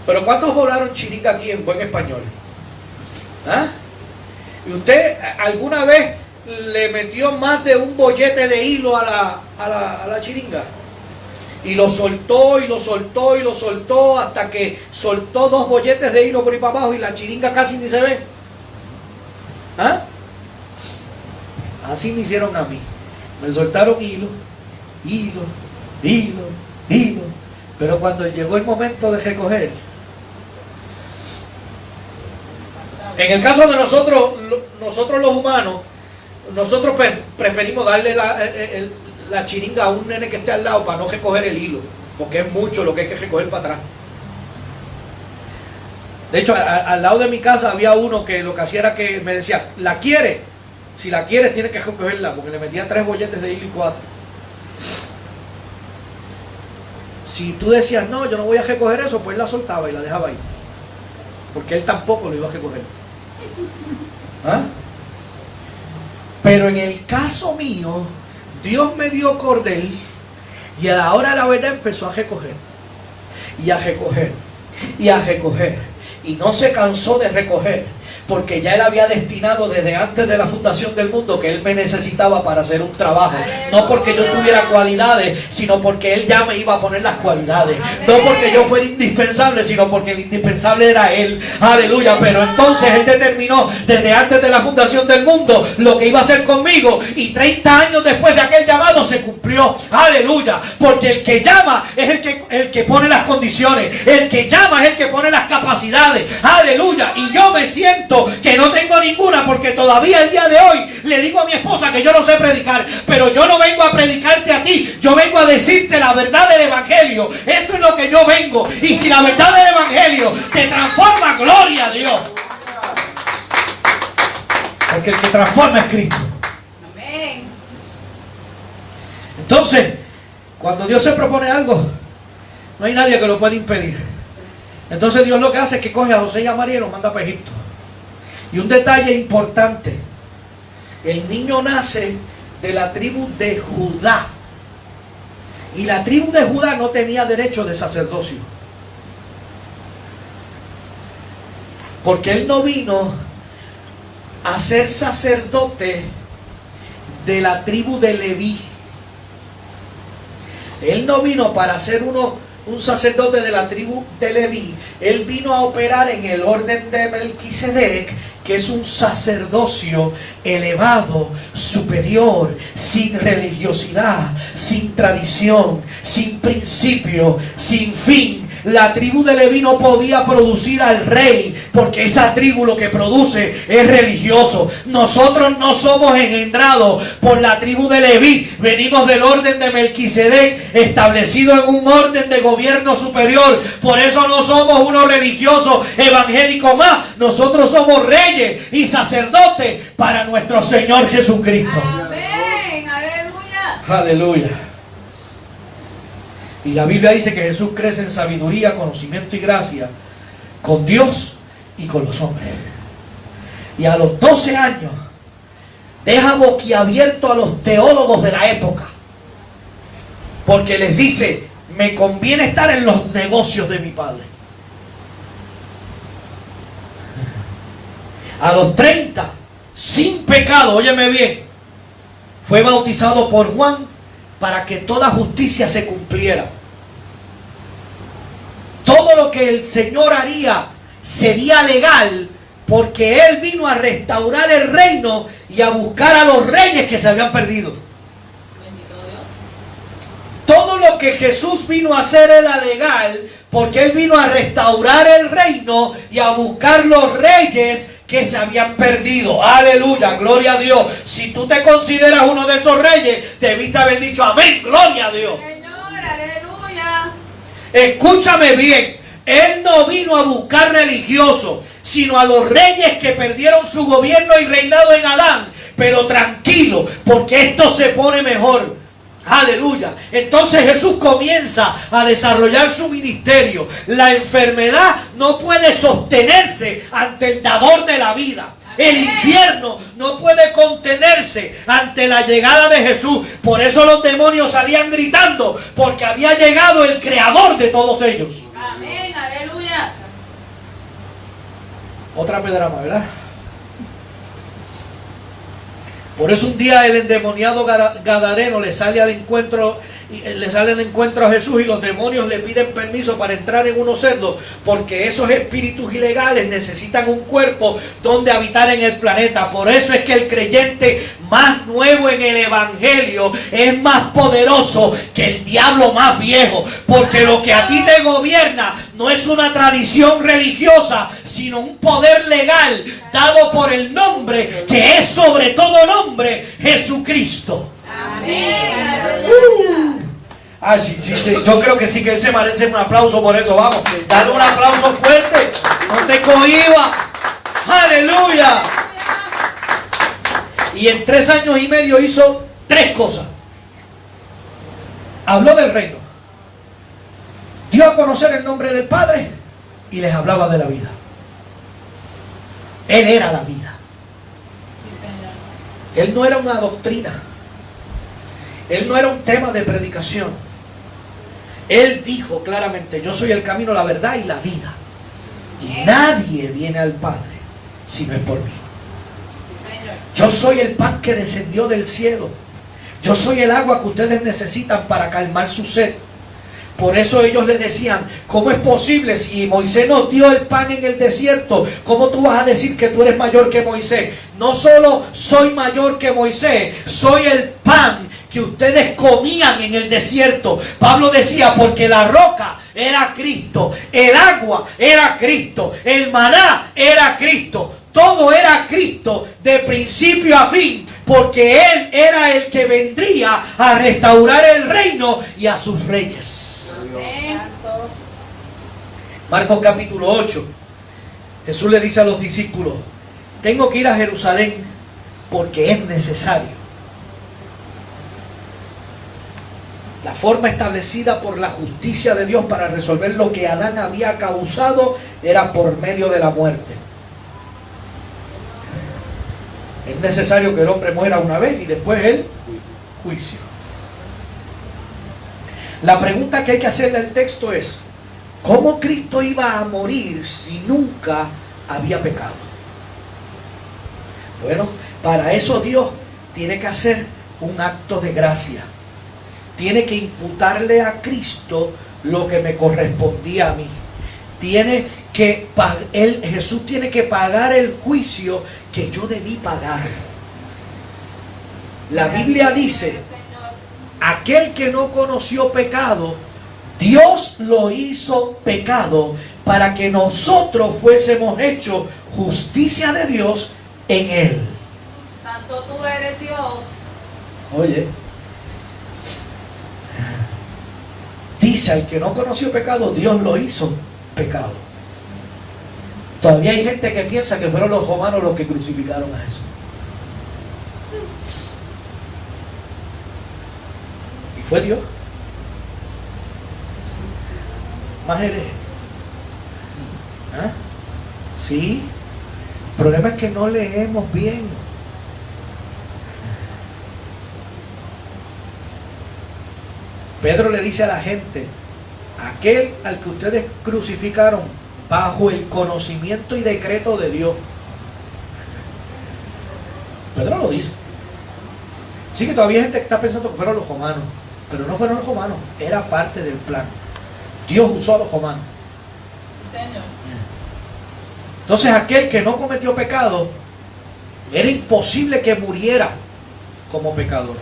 Pero ¿cuántos volaron chiringa aquí en buen español? ¿Ah? ¿Y usted alguna vez le metió más de un bollete de hilo a la chiringa? Y lo soltó, y lo soltó, y lo soltó, hasta que soltó 2 bolletes de hilo por ahí para abajo y la chiringa casi ni se ve. ¿Ah? Así me hicieron a mí. Me soltaron hilo, hilo, hilo, hilo. Pero cuando llegó el momento de recoger, en el caso de nosotros los humanos, nosotros preferimos darle la chiringa a un nene que esté al lado para no recoger el hilo, porque es mucho lo que hay que recoger para atrás. De hecho, al lado de mi casa había uno que lo que hacía era que me decía, ¿la quiere? Si la quieres tienes que recogerla, porque le metía 3 bolletes de hilo y 4. Si tú decías, no, yo no voy a recoger eso, pues él la soltaba y la dejaba ahí, porque él tampoco lo iba a recoger. ¿Ah? Pero en el caso mío, Dios me dio cordel y a la hora de la verdad empezó a recoger y a recoger y a recoger, y no se cansó de recoger, porque ya Él había destinado desde antes de la fundación del mundo que Él me necesitaba para hacer un trabajo. No porque yo tuviera cualidades, sino porque Él ya me iba a poner las cualidades. No porque yo fuera indispensable, sino porque el indispensable era Él. Aleluya. Pero entonces Él determinó desde antes de la fundación del mundo lo que iba a hacer conmigo, y 30 años después de aquel llamado se cumplió. Aleluya. Porque el que llama es el que pone las condiciones. El que llama es el que pone las capacidades. Aleluya. Y yo me siento que no tengo ninguna, porque todavía el día de hoy le digo a mi esposa que yo no sé predicar, pero yo no vengo a predicarte a ti, yo vengo a decirte la verdad del evangelio. Eso es lo que yo vengo. Y si la verdad del evangelio te transforma, gloria a Dios, porque el que transforma es Cristo. Amén. Entonces, cuando Dios se propone algo, no hay nadie que lo pueda impedir. Entonces Dios lo que hace es que coge a José y a María y los manda para Egipto. Y un detalle importante: el niño nace de la tribu de Judá, y la tribu de Judá no tenía derecho de sacerdocio, porque él no vino a ser sacerdote de la tribu de Leví. Él no vino para ser un sacerdote de la tribu de Leví. Él vino a operar en el orden de Melquisedec, que es un sacerdocio elevado, superior, sin religiosidad, sin tradición, sin principio, sin fin, La tribu de Leví no podía producir al rey, porque esa tribu lo que produce es religioso. Nosotros no somos engendrados por la tribu de Leví. Venimos del orden de Melquisedec, establecido en un orden de gobierno superior. Por eso no somos unos religiosos evangélicos más. Nosotros somos reyes y sacerdotes para nuestro Señor Jesucristo. Amén. Aleluya. Aleluya. Y la Biblia dice que Jesús crece en sabiduría, conocimiento y gracia con Dios y con los hombres. Y a los 12 años deja boquiabierto a los teólogos de la época, porque les dice: me conviene estar en los negocios de mi padre. A los 30, sin pecado, óyeme bien, fue bautizado por Juan para que toda justicia se cumpliera. Todo lo que el Señor haría sería legal, porque Él vino a restaurar el reino y a buscar a los reyes que se habían perdido. Bendito Dios. Todo lo que Jesús vino a hacer era legal, porque Él vino a restaurar el reino y a buscar los reyes que se habían perdido. Aleluya, gloria a Dios. Si tú te consideras uno de esos reyes, debiste haber dicho amén, gloria a Dios. Señor, aleluya. Escúchame bien, Él no vino a buscar religiosos, sino a los reyes que perdieron su gobierno y reinado en Adán. Pero tranquilo, porque esto se pone mejor. Aleluya. Entonces Jesús comienza a desarrollar su ministerio. La enfermedad no puede sostenerse ante el dador de la vida. El infierno no puede contenerse ante la llegada de Jesús. Por eso los demonios salían gritando, porque había llegado el creador de todos ellos. Amén, aleluya. Otra pedrama, ¿verdad? Por eso un día el endemoniado gadareno le sale al encuentro a Jesús, y los demonios le piden permiso para entrar en unos cerdos, porque esos espíritus ilegales necesitan un cuerpo donde habitar en el planeta. Por eso es que el creyente más nuevo en el evangelio es más poderoso que el diablo más viejo, porque lo que a ti te gobierna no es una tradición religiosa, sino un poder legal dado por el nombre que es sobre todo nombre, Jesucristo. Amén, aleluya. Ah, sí, yo creo que sí, que él se merece un aplauso por eso. Vamos, dale un aplauso fuerte, no te cohibas. Aleluya. Y en 3 años y medio hizo 3 cosas. Habló del reino, dio a conocer el nombre del Padre y les hablaba de la vida. Él era la vida. Sí, Señor. Él no era una doctrina. Él no era un tema de predicación. Él dijo claramente: yo soy el camino, la verdad y la vida, y nadie viene al Padre si no es por mí. Sí, Señor. Yo soy el pan que descendió del cielo. Yo soy el agua que ustedes necesitan para calmar su sed. Por eso ellos le decían: ¿cómo es posible si Moisés nos dio el pan en el desierto? ¿Cómo tú vas a decir que tú eres mayor que Moisés? No solo soy mayor que Moisés, soy el pan que ustedes comían en el desierto. Pablo decía: porque la roca era Cristo, el agua era Cristo, el maná era Cristo, todo era Cristo de principio a fin, porque Él era el que vendría a restaurar el reino y a sus reyes. Amén. Marcos capítulo 8. Jesús le dice a los discípulos: tengo que ir a Jerusalén porque es necesario. La forma establecida por la justicia de Dios para resolver lo que Adán había causado era por medio de la muerte. Es necesario que el hombre muera una vez y después el juicio. La pregunta que hay que hacerle al texto es: ¿cómo Cristo iba a morir si nunca había pecado? Bueno, para eso Dios tiene que hacer un acto de gracia. Tiene que imputarle a Cristo lo que me correspondía a mí. Jesús tiene que pagar el juicio que yo debí pagar. La Biblia dice: aquel que no conoció pecado Dios lo hizo pecado para que nosotros fuésemos hechos justicia de Dios en Él. Santo tú eres Dios. Oye, dice, al que no conoció pecado, Dios lo hizo pecado. Todavía hay gente que piensa que fueron los romanos los que crucificaron a Jesús. Y fue Dios. Más hereje. ¿Ah? Sí. El problema es que no leemos bien. Pedro le dice a la gente: aquel al que ustedes crucificaron bajo el conocimiento y decreto de Dios. Pedro lo dice. Sí, que todavía hay gente que está pensando que fueron los romanos, pero no fueron los romanos, era parte del plan. Dios usó a los romanos. Sí, Señor. Entonces aquel que no cometió pecado, era imposible que muriera como pecador.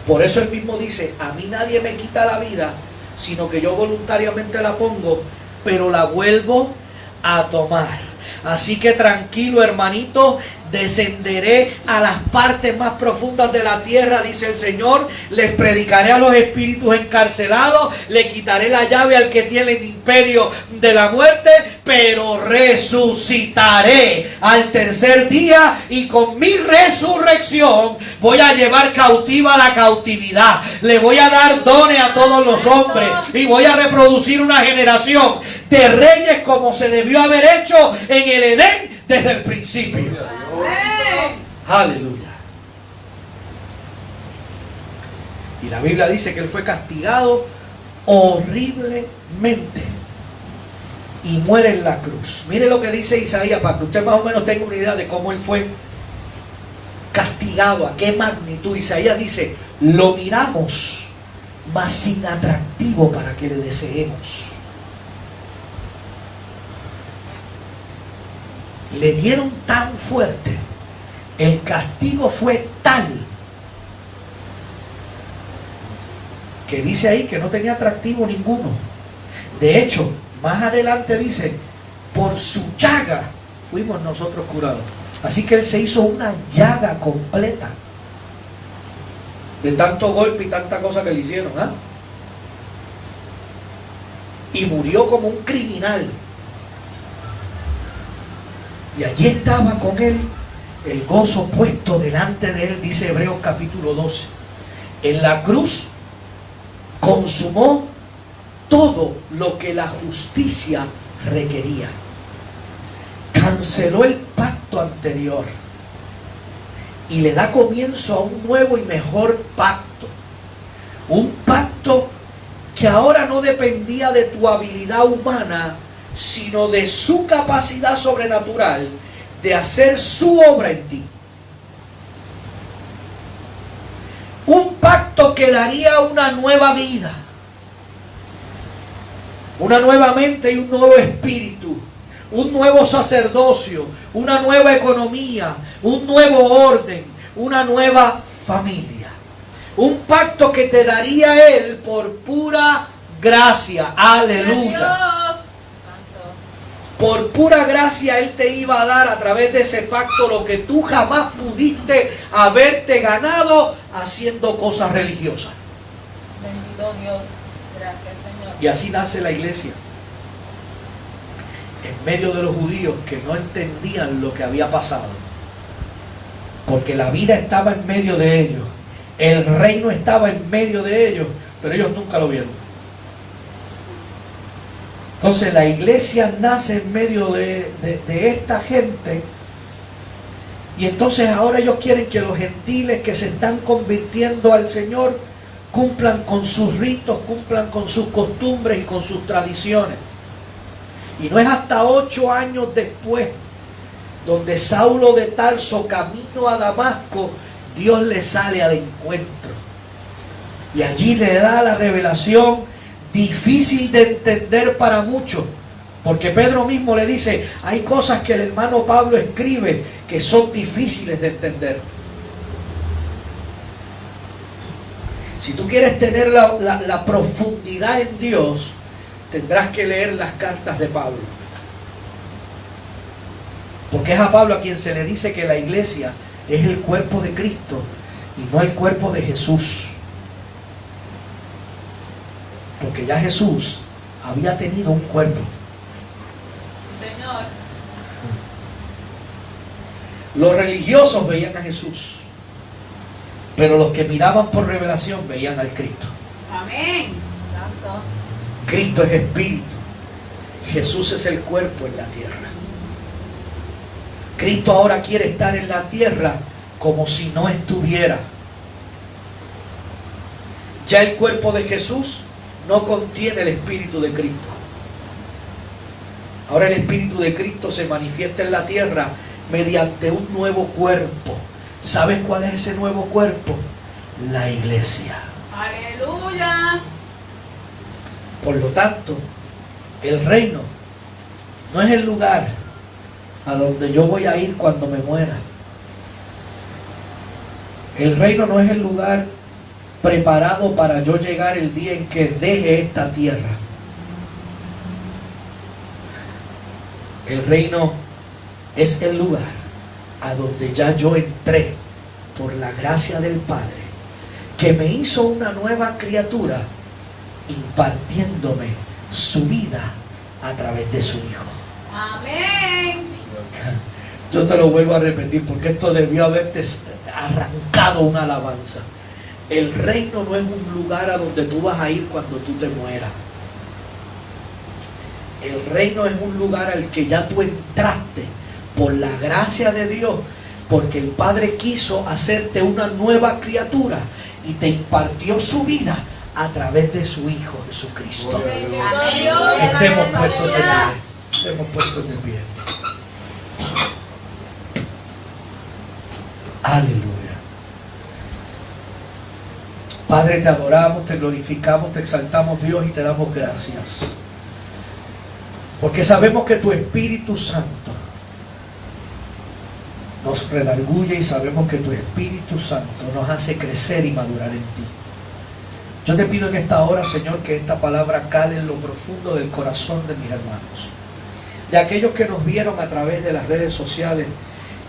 Por eso él mismo dice: a mí nadie me quita la vida, sino que yo voluntariamente la pongo, pero la vuelvo a tomar. Así que tranquilo, hermanito, descenderé a las partes más profundas de la tierra, dice el Señor. Les predicaré a los espíritus encarcelados, le quitaré la llave al que tiene el imperio de la muerte, pero resucitaré al tercer día, y con mi resurrección voy a llevar cautiva la cautividad. Le voy a dar dones a todos los hombres y voy a reproducir una generación de reyes como se debió haber hecho en el Edén desde el principio. Amén. Aleluya. Y la Biblia dice que él fue castigado horriblemente y muere en la cruz. Mire lo que dice Isaías, para que usted más o menos tenga una idea de cómo él fue castigado, a qué magnitud. Isaías dice: lo miramos, mas sin atractivo para que le deseemos. Le dieron tan fuerte, el castigo fue tal, que dice ahí que no tenía atractivo ninguno. De hecho, más adelante dice: por su llaga fuimos nosotros curados. Así que él se hizo una llaga completa de tanto golpe y tanta cosa que le hicieron, ¿ah? Y murió como un criminal. Y allí estaba con él el gozo puesto delante de él, dice Hebreos capítulo 12. En la cruz consumó todo lo que la justicia requería. Canceló el pacto anterior y le da comienzo a un nuevo y mejor pacto. Un pacto que ahora no dependía de tu habilidad humana, sino de su capacidad sobrenatural de hacer su obra en ti. Un pacto que daría una nueva vida, una nueva mente y un nuevo espíritu, un nuevo sacerdocio, una nueva economía, un nuevo orden, una nueva familia. Un pacto que te daría Él por pura gracia. Aleluya. Por pura gracia Él te iba a dar a través de ese pacto lo que tú jamás pudiste haberte ganado haciendo cosas religiosas. Bendito Dios. Gracias, Señor. Y así nace la iglesia. En medio de los judíos que no entendían lo que había pasado. Porque la vida estaba en medio de ellos. El reino estaba en medio de ellos. Pero ellos nunca lo vieron. Entonces la iglesia nace en medio de esta gente. Y entonces ahora ellos quieren que los gentiles que se están convirtiendo al Señor cumplan con sus ritos, cumplan con sus costumbres y con sus tradiciones. Y no es hasta 8 años después, donde Saulo de Tarso, camino a Damasco, Dios le sale al encuentro. Y allí le da la revelación difícil de entender para muchos, porque Pedro mismo le dice: hay cosas que el hermano Pablo escribe que son difíciles de entender. Si tú quieres tener la profundidad en Dios, tendrás que leer las cartas de Pablo. Porque es a Pablo a quien se le dice que la iglesia es el cuerpo de Cristo y no el cuerpo de Jesús. Porque ya Jesús había tenido un cuerpo. Señor. Los religiosos veían a Jesús, pero los que miraban por revelación veían al Cristo. Amén. Santo. Cristo es espíritu. Jesús es el cuerpo en la tierra. Cristo ahora quiere estar en la tierra como si no estuviera. Ya el cuerpo de Jesús no contiene el espíritu de Cristo. Ahora el espíritu de Cristo se manifiesta en la tierra mediante un nuevo cuerpo. ¿Sabes cuál es ese nuevo cuerpo? La iglesia. Aleluya. Por lo tanto, el reino no es el lugar a donde yo voy a ir cuando me muera. El reino no es el lugar preparado para yo llegar el día en que deje esta tierra. El reino es el lugar a donde ya yo entré por la gracia del Padre, que me hizo una nueva criatura, impartiéndome su vida a través de su Hijo. Amén. Yo te lo vuelvo a repetir porque esto debió haberte arrancado una alabanza. El reino no es un lugar a donde tú vas a ir cuando tú te mueras. El reino es un lugar al que ya tú entraste por la gracia de Dios, porque el Padre quiso hacerte una nueva criatura y te impartió su vida a través de su Hijo Jesucristo. Estemos puestos de pie. Estemos puestos de pie. Aleluya. Padre, te adoramos, te glorificamos, te exaltamos, Dios, y te damos gracias. Porque sabemos que tu Espíritu Santo nos redarguye y sabemos que tu Espíritu Santo nos hace crecer y madurar en ti. Yo te pido en esta hora, Señor, que esta palabra cale en lo profundo del corazón de mis hermanos, de aquellos que nos vieron a través de las redes sociales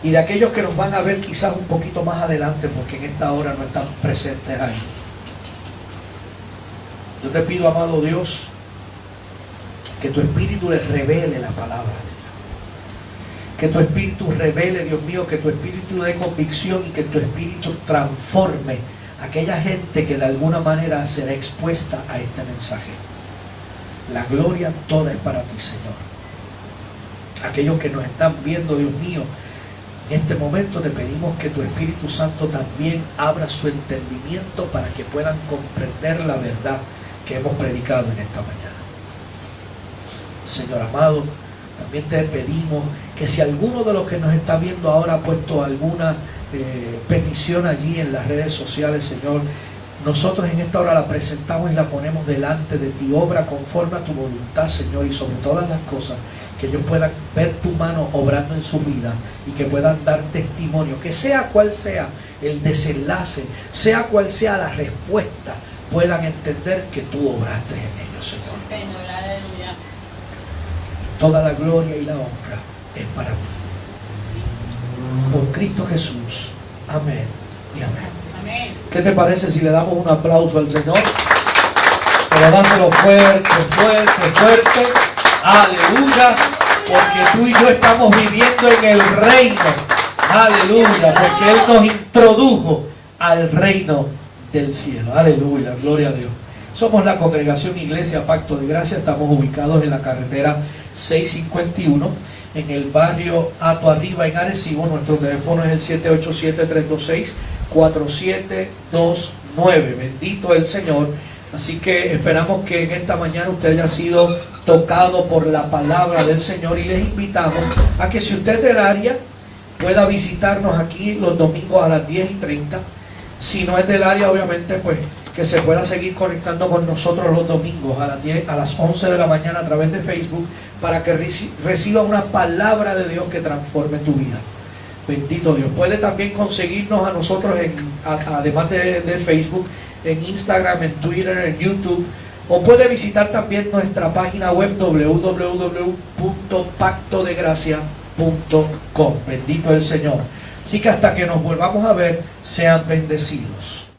y de aquellos que nos van a ver quizás un poquito más adelante porque en esta hora no están presentes ahí. Yo te pido, amado Dios, que tu Espíritu les revele la palabra de Dios. Que tu Espíritu revele, Dios mío, que tu Espíritu dé convicción y que tu Espíritu transforme a aquella gente que de alguna manera será expuesta a este mensaje. La gloria toda es para ti, Señor. Aquellos que nos están viendo, Dios mío, en este momento te pedimos que tu Espíritu Santo también abra su entendimiento para que puedan comprender la verdad que hemos predicado en esta mañana. Señor amado, también te pedimos que si alguno de los que nos está viendo ahora ha puesto alguna petición allí en las redes sociales, Señor, nosotros en esta hora la presentamos y la ponemos delante de ti. Obra conforme a tu voluntad, Señor, y sobre todas las cosas, que ellos puedan ver tu mano obrando en su vida y que puedan dar testimonio, que sea cual sea el desenlace, sea cual sea la respuesta, puedan entender que tú obraste en ellos, Señor. Sí, Señor, aleluya. Toda la gloria y la honra es para ti. Por Cristo Jesús. Amén y amén. Amén. ¿Qué te parece si le damos un aplauso al Señor? Pero dáselo fuerte, fuerte, fuerte. Aleluya. Porque tú y yo estamos viviendo en el reino. Aleluya. Porque Él nos introdujo al reino del cielo. Aleluya. Gloria a Dios. Somos la congregación Iglesia Pacto de Gracia. Estamos ubicados en la carretera 651 en el barrio Hato Arriba en Arecibo. Nuestro teléfono es el 787-326-4729. Bendito el Señor. Así que esperamos que en esta mañana usted haya sido tocado por la palabra del Señor y les invitamos a que si usted es del área pueda visitarnos aquí los domingos a las 10:30. Si no es del área, obviamente, pues que se pueda seguir conectando con nosotros los domingos a las 11 de la mañana a través de Facebook para que reciba una palabra de Dios que transforme tu vida. Bendito Dios. Puede también conseguirnos a nosotros, además de Facebook, en Instagram, en Twitter, en YouTube. O puede visitar también nuestra página web www.pactodegracia.com. Bendito el Señor. Así que hasta que nos volvamos a ver, sean bendecidos.